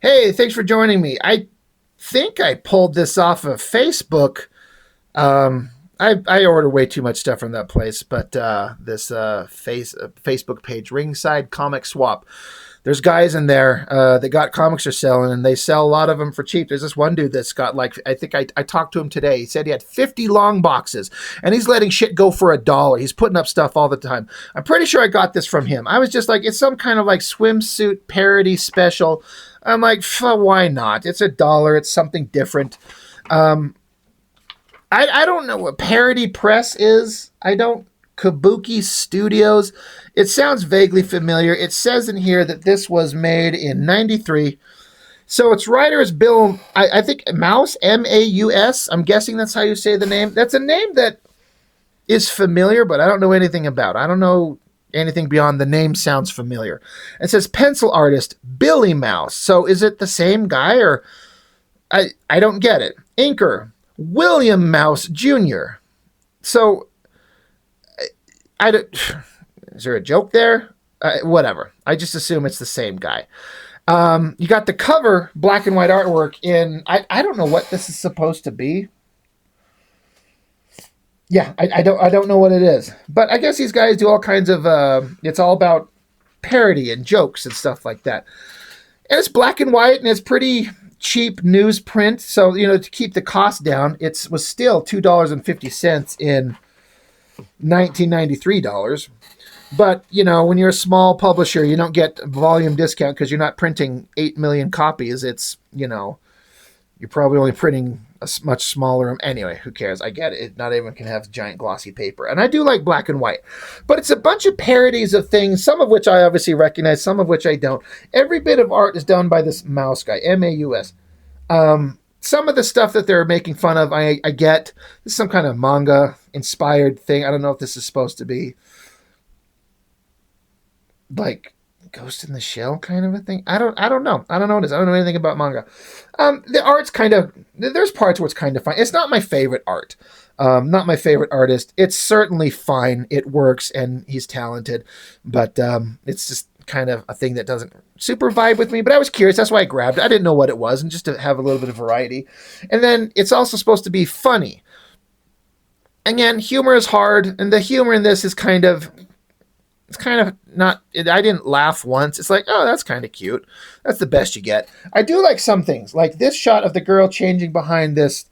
Hey, thanks for joining me. I think I pulled this off of Facebook. I order way too much stuff from that place, but this Facebook page, Ringside Comic Swap. There's guys in there that got comics they're selling, and they sell a lot of them for cheap. There's this one dude that's got like, I think I talked to him today. He said he had 50 long boxes, and he's letting shit go for $1. He's putting up stuff all the time. I'm pretty sure I got this from him. I was just like, it's some kind of like swimsuit parody special. I'm like, why not? It's $1. It's something different. I don't know what Parody Press is. I don't. Kabuki Studios. It sounds vaguely familiar. It says in here that this was made in '93. So its writer is Bill, I think Mouse, Maus. I'm guessing that's how you say the name. That's a name that is familiar, but I don't know anything about. I don't know anything beyond the name sounds familiar. It says pencil artist Billy Mouse. So is it the same guy or I don't get it. Inker William Mouse Jr. So I don't, is there a joke there? Whatever. I just assume it's the same guy. You got the cover black and white artwork in. I don't know what this is supposed to be. Yeah, I don't know what it is. But I guess these guys do all kinds of. It's all about parody and jokes and stuff like that. And it's black and white and it's pretty cheap newsprint. So to keep the cost down, it was still $2.50 in $1993. But when you're a small publisher, you don't get volume discount because you're not printing 8 million copies. It's you're probably only printing a much smaller. Anyway, who cares? I get it. Not everyone can have giant glossy paper, and I do like black and white. But it's a bunch of parodies of things, some of which I obviously recognize, some of which I don't. Every bit of art is done by this Mouse guy, Maus. Some of the stuff that they're making fun of, I get. This is some kind of manga inspired thing. I don't know if this is supposed to be like Ghost in the Shell kind of a thing. I don't know. I don't know what it is. I don't know anything about manga. The art's kind of, there's parts where it's kind of fine. It's not my favorite art. Not my favorite artist. It's certainly fine. It works and he's talented, but it's just kind of a thing that doesn't super vibe with me, but I was curious. That's why I grabbed it. I didn't know what it was, and just to have a little bit of variety. And then it's also supposed to be funny. Again, humor is hard, and the humor in this is it's kind of not, I didn't laugh once. It's like, oh, that's kind of cute. That's the best you get. I do like some things, like this shot of the girl changing behind this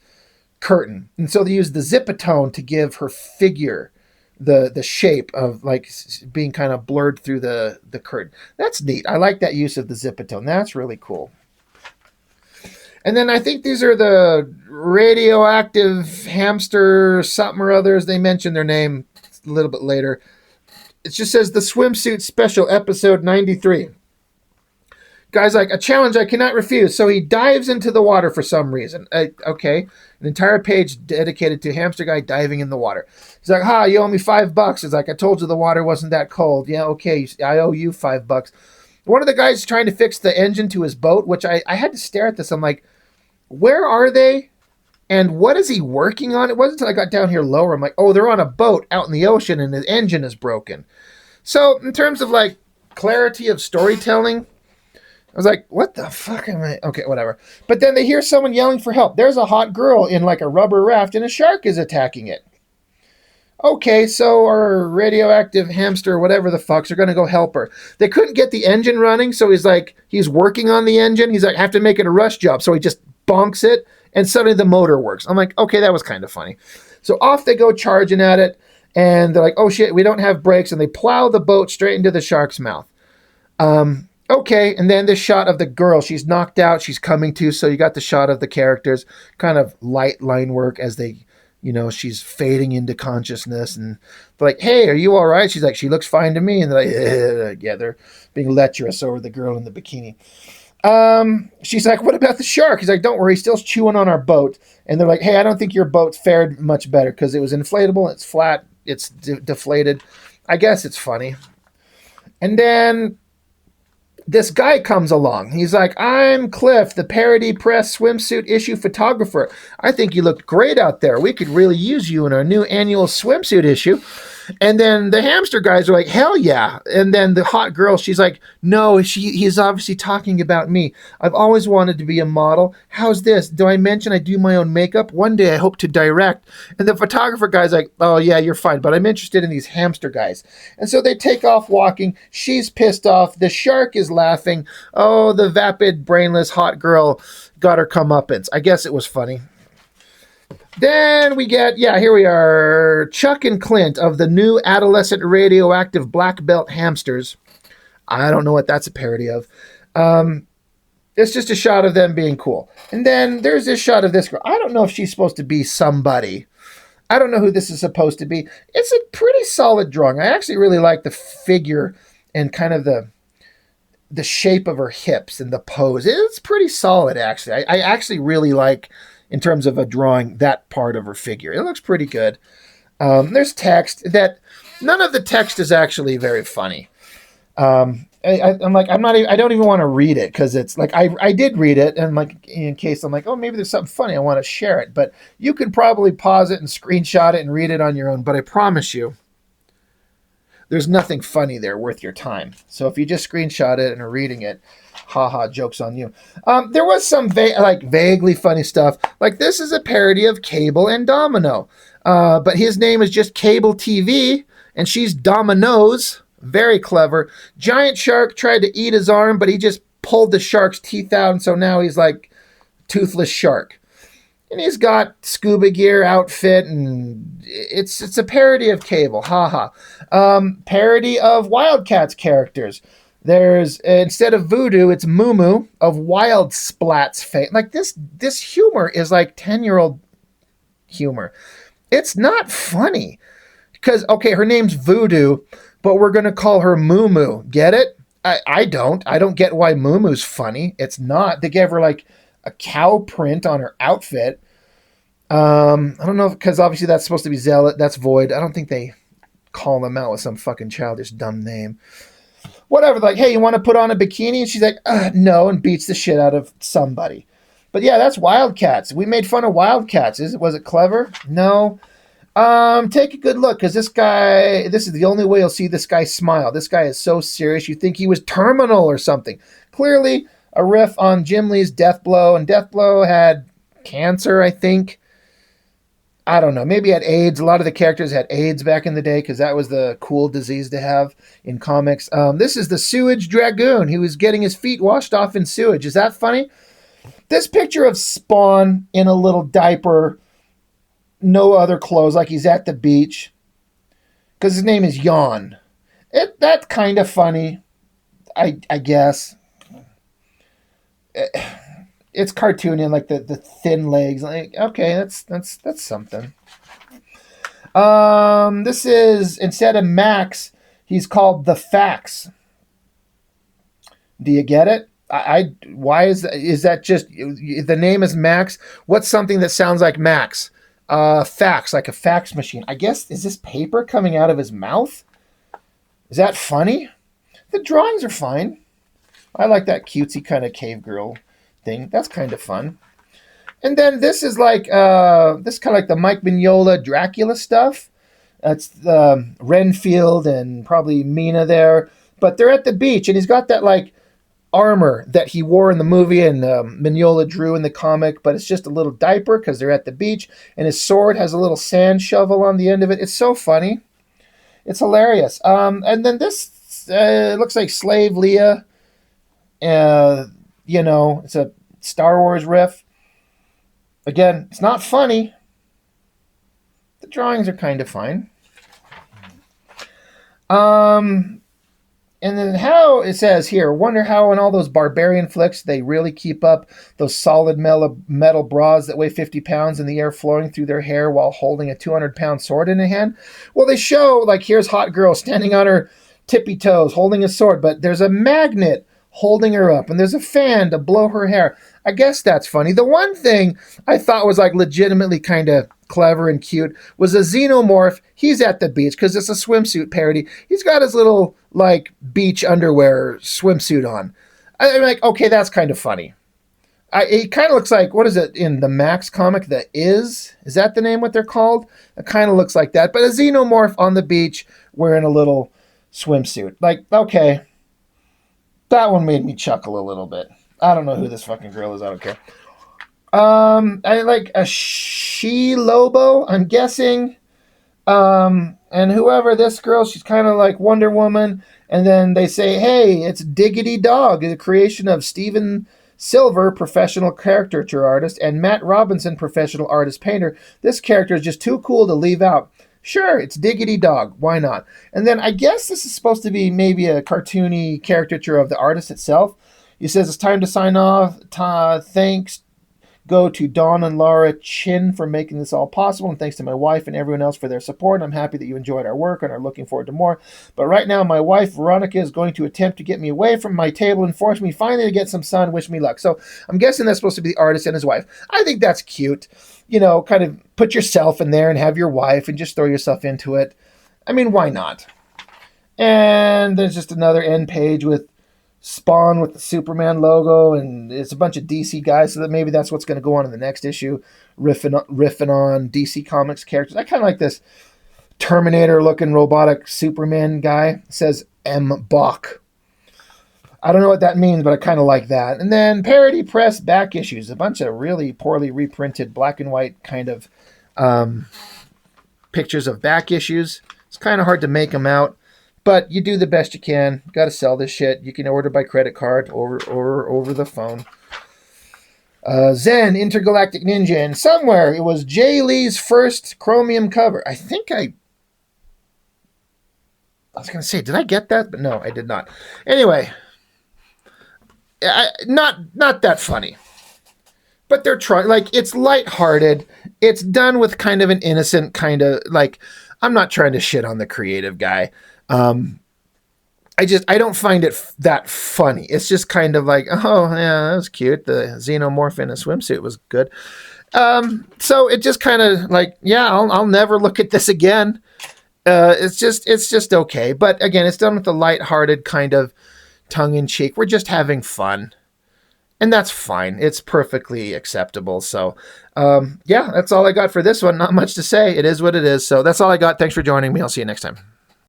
curtain. And so they use the zipatone to give her figure the shape of like being kind of blurred through the curtain. That's neat. I like that use of the zipatone. That's really cool. And then I think these are the radioactive hamster something or others. They mention their name a little bit later. It just says the swimsuit special episode 93. Guy's like, a challenge I cannot refuse. So he dives into the water for some reason. Okay. An entire page dedicated to hamster guy diving in the water. He's like, you owe me $5. It's like, I told you the water wasn't that cold. Yeah, okay. I owe you $5. One of the guys trying to fix the engine to his boat, which I had to stare at this. I'm like, where are they? And what is he working on? It wasn't until I got down here lower. I'm like, oh, they're on a boat out in the ocean and the engine is broken. So in terms of like clarity of storytelling, I was like, what the fuck am I? Okay, whatever. But then they hear someone yelling for help. There's a hot girl in like a rubber raft and a shark is attacking it. Okay, so our radioactive hamster, whatever the fucks, are going to go help her. They couldn't get the engine running, so he's working on the engine. He's like, I have to make it a rush job. So he just bonks it, and suddenly the motor works. I'm like, okay, that was kind of funny. So off they go charging at it, and they're like, oh shit, we don't have brakes, and they plow the boat straight into the shark's mouth. Okay, and then this shot of the girl, she's knocked out, she's coming to, so you got the shot of the characters, kind of light line work as they, she's fading into consciousness, and they're like, hey, are you all right? She's like, she looks fine to me, and they're like, yeah, they're being lecherous over the girl in the bikini. She's like, what about the shark? He's like, don't worry, he's still chewing on our boat, and they're like, hey, I don't think your boat fared much better, because it was inflatable, it's flat, it's deflated. I guess it's funny. And then this guy comes along. He's like, I'm Cliff, the Parody Press swimsuit issue photographer. I think you looked great out there. We could really use you in our new annual swimsuit issue. And then the hamster guys are like, hell yeah. And then the hot girl, she's like, no, he's obviously talking about me. I've always wanted to be a model. How's this? Do I mention I do my own makeup? One day I hope to direct. And the photographer guy's like, oh yeah, you're fine, but I'm interested in these hamster guys. And so they take off walking. She's pissed off. The shark is laughing. Oh, the vapid, brainless, hot girl got her comeuppance. I guess it was funny. Then we get, here we are, Chuck and Clint of the new adolescent radioactive black belt hamsters. I don't know what that's a parody of. It's just a shot of them being cool. And then there's this shot of this girl. I don't know if she's supposed to be somebody. I don't know who this is supposed to be. It's a pretty solid drawing. I actually really like the figure and kind of the shape of her hips and the pose. It's pretty solid, actually. I actually really like, in terms of a drawing, that part of her figure. It looks pretty good. There's text that none of the text is actually very funny. I'm like, I don't even want to read it because it's like, I did read it and like, in case I'm like, oh, maybe there's something funny. I want to share it, but you can probably pause it and screenshot it and read it on your own. But I promise you, there's nothing funny there worth your time. So if you just screenshot it and are reading it, haha, joke's on you. There was some vaguely funny stuff. Like this is a parody of Cable and Domino. But his name is just Cable TV and she's Dominoes. Very clever. Giant shark tried to eat his arm, but he just pulled the shark's teeth out. And so now he's like toothless shark. And he's got scuba gear outfit, and it's a parody of Cable. Haha. Parody of Wildcats characters. There's, instead of Voodoo, it's Moo of Wild Splat's fame. Like this humor is like 10-year-old humor. It's not funny. Because, okay, her name's Voodoo, but we're going to call her Moo. Get it? I don't. I don't get why Moo's funny. It's not. They gave her like a cow print on her outfit. I don't know, because obviously that's supposed to be Zealot. That's Void. I don't think they call them out with some fucking childish dumb name. Whatever, like, hey, you want to put on a bikini? And she's like, no, and beats the shit out of somebody. But yeah, that's Wildcats. We made fun of Wildcats. Was it clever? No. Take a good look, because this is the only way you'll see this guy smile. This guy is so serious, you think he was terminal or something. Clearly, a riff on Jim Lee's Death Blow, and Death Blow had cancer, I think. I don't know. Maybe he had AIDS. A lot of the characters had AIDS back in the day because that was the cool disease to have in comics. This is the Sewage Dragoon. He was getting his feet washed off in sewage. Is that funny? This picture of Spawn in a little diaper, no other clothes, like he's at the beach, because his name is Yawn. That's kind of funny, I guess. It's cartoony, like the thin legs. Like, okay, that's something. This is, instead of Max, he's called the Fax. Do you get it? Why is that just, the name is Max? What's something that sounds like Max? Fax, like a fax machine. I guess, is this paper coming out of his mouth? Is that funny? The drawings are fine. I like that cutesy kind of cave girl thing. That's kind of fun. And then this is like this kind of like the Mike Mignola Dracula stuff. That's Renfield and probably Mina there, but they're at the beach and he's got that like armor that he wore in the movie and Mignola drew in the comic, but it's just a little diaper because they're at the beach, and his sword has a little sand shovel on the end of it. It's so funny. It's hilarious. And then this looks like Slave Leia. It's a Star Wars riff. Again, it's not funny. The drawings are kind of fine. And then how, it says here, wonder how in all those barbarian flicks they really keep up those solid metal bras that weigh 50 pounds in the air flowing through their hair while holding a 200-pound sword in a hand. Well, they show, like, here's hot girl standing on her tippy toes holding a sword, but there's a magnet holding her up, and there's a fan to blow her hair. I guess that's funny. The one thing I thought was like legitimately kind of clever and cute was a xenomorph. He's at the beach because it's a swimsuit parody. He's got his little like beach underwear swimsuit on. I'm like, okay, that's kind of funny. It kind of looks like, what is it in the Max comic? Is that the name? What they're called? It kind of looks like that, but a xenomorph on the beach wearing a little swimsuit. Like, okay, that one made me chuckle a little bit. I don't know who this fucking girl is. I don't care. I like a she Lobo. I'm guessing. And whoever this girl, she's kind of like Wonder Woman. And then they say, hey, it's Diggity Dog, the creation of Steven Silver, professional caricature artist, and Matt Robinson, professional artist painter. This character is just too cool to leave out. Sure, it's Diggity Dog. Why not? And then I guess this is supposed to be maybe a cartoony caricature of the artist itself. He says it's time to sign off. Thanks go to Dawn and Laura Chin for making this all possible, and thanks to my wife and everyone else for their support. I'm happy that you enjoyed our work and are looking forward to more. But right now, my wife, Veronica, is going to attempt to get me away from my table and force me finally to get some sun. Wish me luck. So I'm guessing that's supposed to be the artist and his wife. I think that's cute. You know, kind of put yourself in there and have your wife and just throw yourself into it. I mean, why not? And there's just another end page with Spawn with the Superman logo, and it's a bunch of DC guys, so that maybe that's what's going to go on in the next issue, riffing on DC Comics characters. I kind of like this Terminator-looking robotic Superman guy. It says M. Bach. I don't know what that means, but I kind of like that. And then Parody Press back issues, a bunch of really poorly reprinted black and white kind of pictures of back issues. It's kind of hard to make them out. But you do the best you can. Got to sell this shit. You can order by credit card or over the phone. Zen Intergalactic Ninja, and somewhere it was Jay Lee's first chromium cover. I think I was going to say, did I get that? But no, I did not. Anyway, not that funny. But they're trying. Like, it's lighthearted. It's done with kind of an innocent kind of, like, I'm not trying to shit on the creative guy. I don't find it that funny. It's just kind of like, oh yeah, that was cute. The xenomorph in a swimsuit was good. So it just kind of like, yeah, I'll never look at this again. It's just okay. But again, it's done with a lighthearted kind of tongue in cheek. We're just having fun. And that's fine. It's perfectly acceptable. So, yeah, that's all I got for this one. Not much to say. It is what it is. So that's all I got. Thanks for joining me. I'll see you next time.